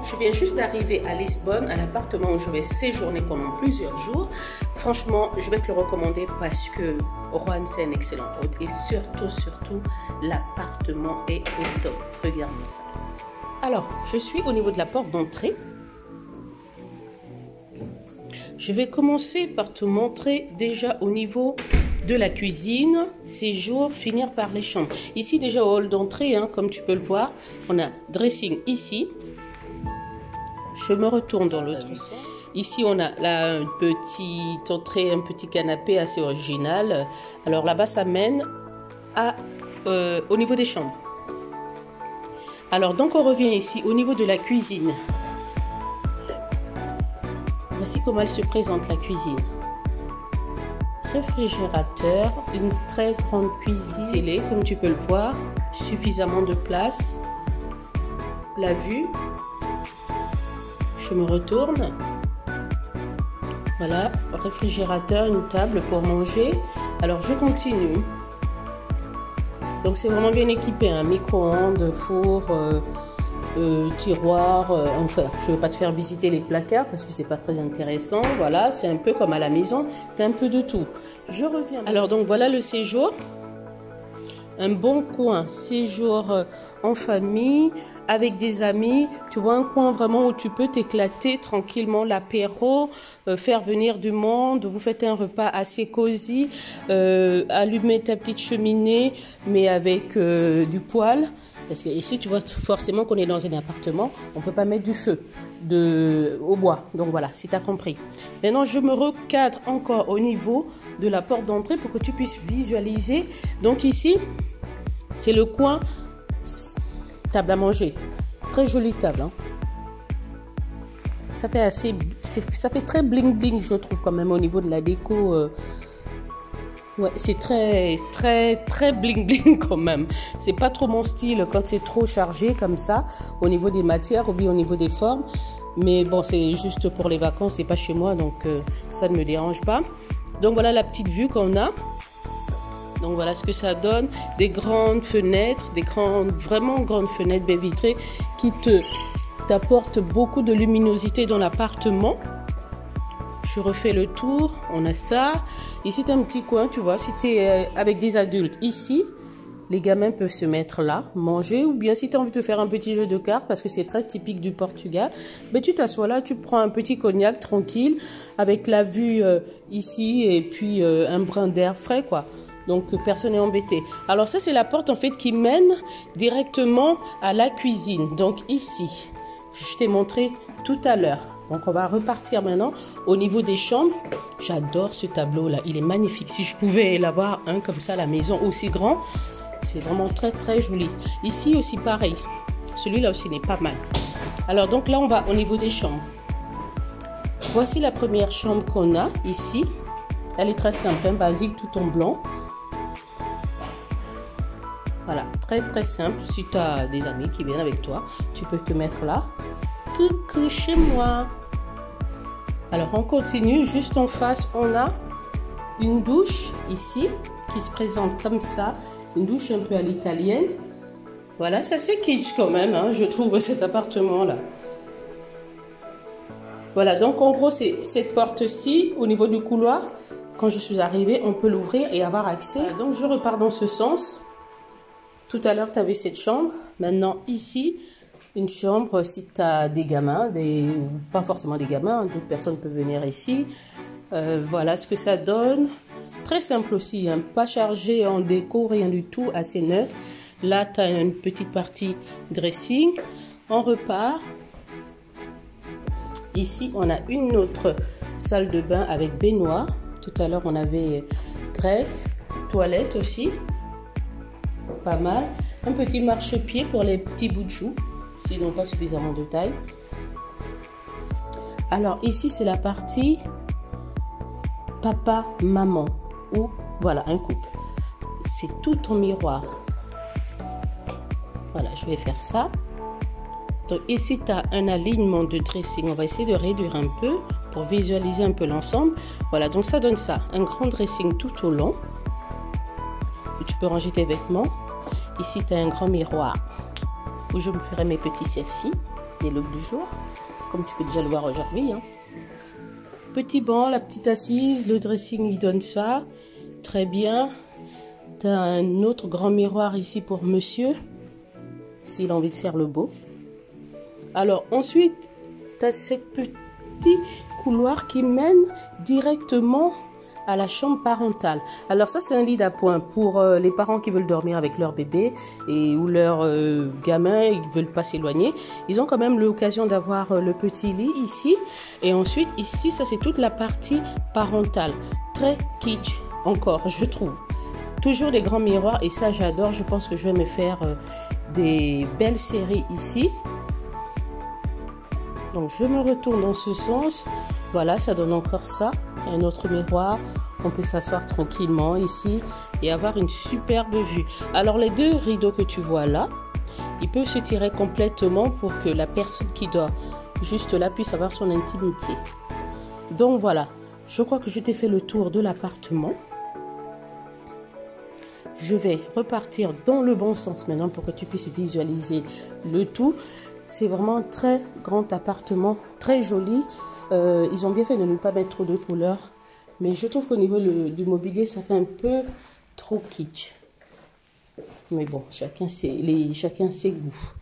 Je viens juste d'arriver à Lisbonne, un appartement où je vais séjourner pendant plusieurs jours. Franchement, je vais te le recommander parce que Roanne, c'est un excellent hôte. Et surtout, l'appartement est au top. Regarde-moi ça. Alors, je suis au niveau de la porte d'entrée. Je vais commencer par te montrer déjà au niveau de la cuisine, séjour, finir par les chambres. Ici déjà au hall d'entrée, hein, comme tu peux le voir, on a dressing ici. Je me retourne dans l'autre sens. Ici on a là une petite entrée, un petit canapé assez original. Alors là-bas ça mène à, au niveau des chambres. Alors donc on revient ici au niveau de la cuisine. Voici comment elle se présente la cuisine. Réfrigérateur, une très grande cuisine, télé comme tu peux le voir, suffisamment de place, la vue, je me retourne, voilà, réfrigérateur, une table pour manger. Alors je continue, donc c'est vraiment bien équipé, un micro-ondes, four, tiroir, enfin je ne vais pas te faire visiter les placards parce que c'est pas très intéressant. Voilà, c'est un peu comme à la maison, tu as un peu de tout. Je reviens. Alors donc voilà le séjour, un bon coin, séjour en famille, avec des amis, tu vois un coin vraiment où tu peux t'éclater tranquillement, l'apéro, faire venir du monde, vous faites un repas assez cosy, allumer ta petite cheminée mais avec du poêle. Parce que ici, tu vois forcément qu'on est dans un appartement, on ne peut pas mettre du feu au bois. Donc voilà, si tu as compris. Maintenant, je me recadre encore au niveau de la porte d'entrée pour que tu puisses visualiser. Donc ici, c'est le coin table à manger. Très jolie table. Hein. Ça fait très bling bling, je trouve quand même au niveau de la déco. Ouais, c'est très bling bling quand même. C'est pas trop mon style quand c'est trop chargé comme ça au niveau des matières ou bien au niveau des formes. Mais bon, c'est juste pour les vacances, c'est pas chez moi, donc ça ne me dérange pas. Donc voilà la petite vue qu'on a. Donc voilà ce que ça donne. Des grandes fenêtres, vraiment grandes fenêtres baies vitrées qui t'apportent beaucoup de luminosité dans l'appartement. Je refais le tour, on a ça. Ici, tu as un petit coin, tu vois, si tu es avec des adultes, ici, les gamins peuvent se mettre là, manger. Ou bien si tu as envie de faire un petit jeu de cartes, parce que c'est très typique du Portugal, ben, tu t'assois là, tu prends un petit cognac tranquille, avec la vue ici, et puis un brin d'air frais, quoi. Donc, personne n'est embêté. Alors ça, c'est la porte, en fait, qui mène directement à la cuisine. Donc ici, je t'ai montré tout à l'heure. Donc, on va repartir maintenant au niveau des chambres. J'adore ce tableau-là. Il est magnifique. Si je pouvais l'avoir un comme ça à la maison aussi grand, c'est vraiment très joli. Ici aussi, pareil. Celui-là aussi n'est pas mal. Alors, donc là, on va au niveau des chambres. Voici la première chambre qu'on a ici. Elle est très simple, hein, basique, tout en blanc. Voilà, très simple. Si tu as des amis qui viennent avec toi, tu peux te mettre là. Coucou chez moi. Alors on continue, juste en face on a une douche ici qui se présente comme ça, une douche un peu à l'italienne. Voilà, ça c'est kitsch quand même, hein, je trouve cet appartement là. Voilà, donc en gros c'est cette porte-ci au niveau du couloir. Quand je suis arrivée, on peut l'ouvrir et avoir accès. Voilà, donc je repars dans ce sens. Tout à l'heure tu as vu cette chambre, maintenant ici. Une chambre, si tu as des gamins, pas forcément des gamins, d'autres personnes peuvent venir ici. Voilà ce que ça donne. Très simple aussi, hein, pas chargé en déco, rien du tout, assez neutre. Là, tu as une petite partie dressing. On repart. Ici, on a une autre salle de bain avec baignoire. Tout à l'heure, on avait grec, toilette aussi. Pas mal. Un petit marchepied pour les petits bouts de chou. S'ils n'ont pas suffisamment de taille. Alors ici c'est la partie papa maman ou voilà un couple. C'est tout en miroir. Voilà, je vais faire ça. Donc ici tu as un alignement de dressing. On va essayer de réduire un peu pour visualiser un peu l'ensemble. Voilà, donc ça donne ça, un grand dressing tout au long où tu peux ranger tes vêtements. Ici tu as un grand miroir où je me ferai mes petits selfies. des looks du jour, comme tu peux déjà le voir aujourd'hui. Hein. Petit banc, la petite assise, le dressing il donne ça, très bien. Tu as un autre grand miroir ici pour monsieur, s'il a envie de faire le beau. Alors ensuite, tu as cette petit couloir qui mène directement à la chambre parentale. Alors ça c'est un lit d'appoint pour les parents qui veulent dormir avec leur bébé et ou leur gamin, ils veulent pas s'éloigner. Ils ont quand même l'occasion d'avoir le petit lit ici. Et ensuite ici, ça c'est toute la partie parentale. Très kitsch encore, je trouve. Toujours des grands miroirs et ça j'adore. Je pense que je vais me faire des belles séries ici. Donc je me retourne dans ce sens. Voilà, ça donne encore ça. Un autre miroir. On peut s'asseoir tranquillement ici et avoir une superbe vue. Alors les deux rideaux que tu vois là, ils peuvent se tirer complètement pour que la personne qui dort juste là puisse avoir son intimité. Donc voilà, je crois que je t'ai fait le tour de l'appartement. Je vais repartir dans le bon sens maintenant pour que tu puisses visualiser le tout. C'est vraiment un très grand appartement, très joli. Ils ont bien fait de ne pas mettre trop de couleurs. Mais je trouve qu'au niveau du mobilier, ça fait un peu trop kitsch. Mais bon, chacun ses goûts.